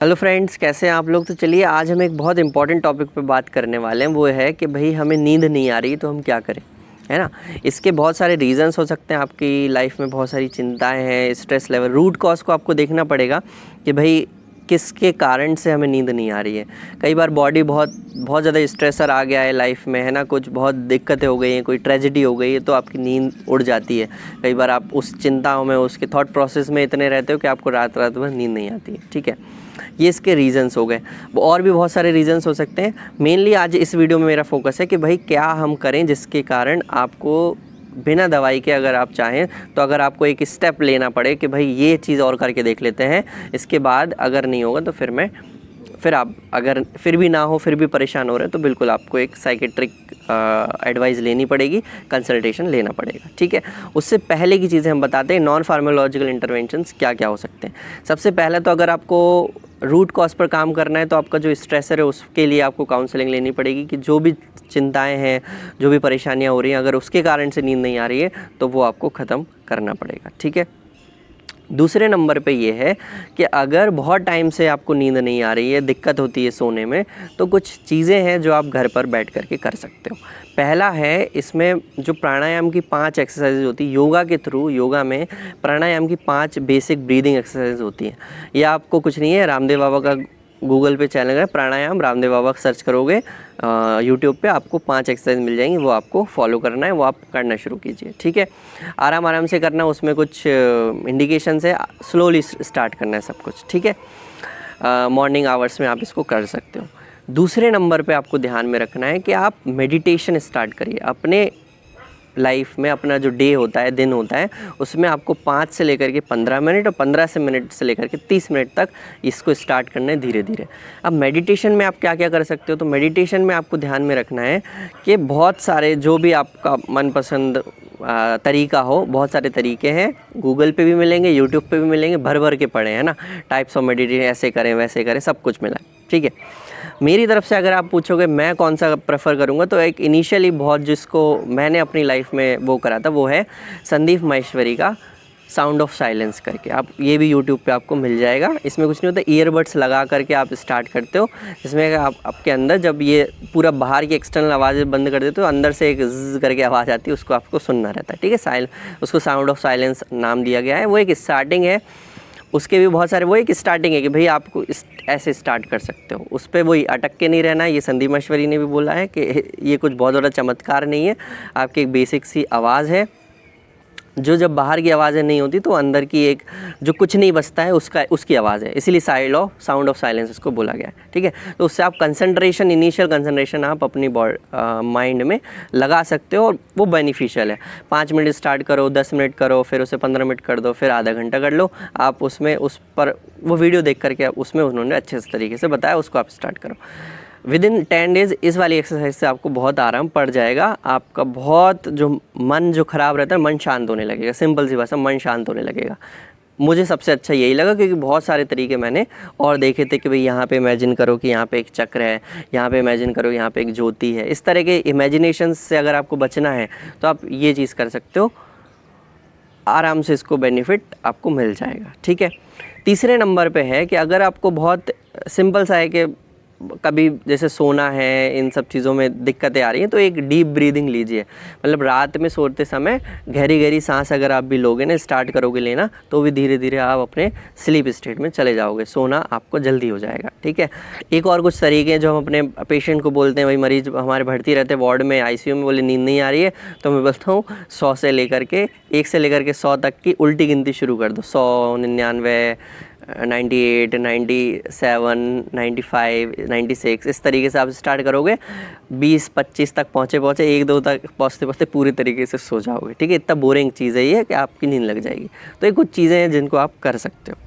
Hello friends, कैसे हैं आप लोग। तो चलिए आज हम एक बहुत इंपॉर्टेंट टॉपिक पे बात करने वाले हैं। वो है कि भाई हमें नींद नहीं आ रही तो हम क्या करें, है ना। इसके बहुत सारे रीज़न्स हो सकते हैं। आपकी लाइफ में बहुत सारी चिंताएं हैं, स्ट्रेस लेवल, रूट कॉज को आपको देखना पड़ेगा कि भाई किसके कारण से हमें नींद नहीं आ रही है। कई बार बॉडी बहुत बहुत ज़्यादा स्ट्रेसर आ गया है लाइफ में, है ना, कुछ बहुत दिक्कतें हो गई हैं, कोई ट्रेजेडी हो गई है तो आपकी नींद उड़ जाती है। कई बार आप उस चिंताओं में, उसके थॉट प्रोसेस में इतने रहते हो कि आपको रात रात भर नींद नहीं आती है। ठीक है, ये इसके रीज़न्स हो गए। और भी बहुत सारे रीज़न्स हो सकते हैं। मेनली आज इस वीडियो में मेरा फोकस है कि भाई क्या हम करें जिसके कारण आपको बिना दवाई के, अगर आप चाहें तो, अगर आपको एक स्टेप लेना पड़े कि भाई ये चीज़ और करके देख लेते हैं, इसके बाद अगर नहीं होगा तो फिर आप अगर फिर भी ना हो, फिर भी परेशान हो रहे हैं, तो बिल्कुल आपको एक साइकेट्रिक एडवाइस लेनी पड़ेगी, कंसल्टेशन लेना पड़ेगा। ठीक है, उससे पहले की चीज़ें हम बताते हैं। नॉन फार्माकोलॉजिकल इंटरवेंशंस क्या क्या हो सकते हैं। सबसे पहले तो अगर आपको रूट कॉज पर काम करना है तो आपका जो स्ट्रेसर है उसके लिए आपको काउंसलिंग लेनी पड़ेगी कि जो भी चिंताएं हैं, जो भी परेशानियां हो रही हैं, अगर उसके कारण से नींद नहीं आ रही है तो वो आपको ख़त्म करना पड़ेगा। ठीक है, दूसरे नंबर पे ये है कि अगर बहुत टाइम से आपको नींद नहीं आ रही है, दिक्कत होती है सोने में, तो कुछ चीज़ें हैं जो आप घर पर बैठ कर के कर सकते हो। पहला है, इसमें जो प्राणायाम की 5 एक्सरसाइज होती है योगा के थ्रू, योगा में प्राणायाम की 5 बेसिक ब्रीदिंग एक्सरसाइज होती हैं। ये आपको कुछ नहीं है, रामदेव बाबा का गूगल पे चैनल है प्राणायाम, रामदेव बाबा सर्च करोगे यूट्यूब पे, आपको 5 एक्सरसाइज मिल जाएंगी। वो आपको फॉलो करना है, वो आप करना शुरू कीजिए। ठीक है, आराम आराम से करना, उसमें कुछ इंडिकेशंस है, स्लोली स्टार्ट करना है सब कुछ। ठीक है, मॉर्निंग आवर्स में आप इसको कर सकते हो। दूसरे नंबर पे आपको ध्यान में रखना है कि आप मेडिटेशन स्टार्ट करिए। अपने लाइफ में अपना जो डे होता है, दिन होता है, उसमें आपको 5 से लेकर के 15 मिनट और 15 मिनट से लेकर के 30 मिनट तक इसको स्टार्ट करना है धीरे धीरे। अब मेडिटेशन में आप क्या क्या कर सकते हो, तो मेडिटेशन में आपको ध्यान में रखना है कि बहुत सारे, जो भी आपका मनपसंद तरीका हो, बहुत सारे तरीके हैं, गूगल पे भी मिलेंगे, यूट्यूब पे भी मिलेंगे, भर भर के पड़े हैं ना, टाइप्स ऑफ मेडिटेशन, ऐसे करें वैसे करें, सब कुछ मिला है। ठीक है, मेरी तरफ से अगर आप पूछोगे मैं कौन सा प्रेफर करूँगा, तो एक इनिशियली बहुत जिसको मैंने अपनी लाइफ में वो करा था वो है संदीप माहेश्वरी का साउंड ऑफ साइलेंस करके। आप ये भी यूट्यूब पे आपको मिल जाएगा। इसमें कुछ नहीं होता, ईयरबड्स लगा करके आप स्टार्ट करते हो, जिसमें आप आपके अंदर जब ये पूरा बाहर की एक्सटर्नल आवाज़ें बंद कर देते हो, अंदर से एक ज़ करके आवाज़ आती है, उसको आपको सुनना रहता है। ठीक है, उसको साउंड ऑफ साइलेंस नाम दिया गया है। वो एक स्टार्टिंग है, उसके भी बहुत सारे, वो एक स्टार्टिंग है कि भाई आपको ऐसे स्टार्ट कर सकते हो, उस पर वही अटक के नहीं रहना। ये संदीप माहेश्वरी ने भी बोला है कि ये कुछ बहुत ज़्यादा चमत्कार नहीं है, आपकी एक बेसिक सी आवाज़ है, जो जब बाहर की आवाज़ें नहीं होती तो अंदर की एक जो कुछ नहीं बचता है उसकी आवाज़ है, इसीलिए साउंड ऑफ साइलेंस इसको बोला गया है। ठीक है, तो उससे आप कंसंट्रेशन, इनिशियल कंसंट्रेशन आप अपनी माइंड में लगा सकते हो और वो बेनिफिशियल है। 5 मिनट स्टार्ट करो, 10 मिनट करो, फिर उसे 15 मिनट कर दो, फिर आधा घंटा कर लो। आप उसमें उस पर वो वीडियो देख करके उसमें उन्होंने अच्छे तरीके से बताया, उसको आप स्टार्ट करो। विदिन 10 डेज़ इस वाली एक्सरसाइज से आपको बहुत आराम पड़ जाएगा। आपका बहुत जो मन जो ख़राब रहता है, मन शांत होने लगेगा। सिंपल सी भाषा, मन शांत होने लगेगा। मुझे सबसे अच्छा यही लगा, क्योंकि बहुत सारे तरीके मैंने और देखे थे कि भाई यहाँ पे इमेजिन करो कि यहाँ पे एक चक्र है, यहाँ पे इमेजिन करो यहाँ पे एक ज्योति है। इस तरह के इमेजिनेशन से अगर आपको बचना है तो आप ये चीज़ कर सकते हो, आराम से इसको बेनिफिट आपको मिल जाएगा। ठीक है, तीसरे नंबर पे है कि अगर आपको बहुत सिंपल सा है कि कभी जैसे सोना है, इन सब चीज़ों में दिक्कतें आ रही हैं, तो एक डीप ब्रीदिंग लीजिए। मतलब रात में सोते समय गहरी गहरी सांस अगर आप भी लोगे ना, स्टार्ट करोगे लेना, तो भी धीरे धीरे आप अपने स्लीप स्टेट में चले जाओगे, सोना आपको जल्दी हो जाएगा। ठीक है, एक और कुछ तरीके हैं जो हम अपने पेशेंट को बोलते हैं, भाई मरीज हमारे भर्ती रहते हैं वार्ड में, आईसीयू में, बोले नींद नहीं आ रही है, तो मैं बोलता हूँ 100 से लेकर के 1 से लेकर के 100 तक की उल्टी गिनती शुरू कर दो। 100, 99, 98, 97, 95, 96, इस तरीके से आप स्टार्ट करोगे। 20-25 तक पहुँचे 1-2 तक पहुँचते पूरी तरीके से सो जाओगे। ठीक है, इतना बोरिंग चीज़ है ये कि आपकी नींद लग जाएगी। तो ये कुछ चीज़ें हैं जिनको आप कर सकते हो।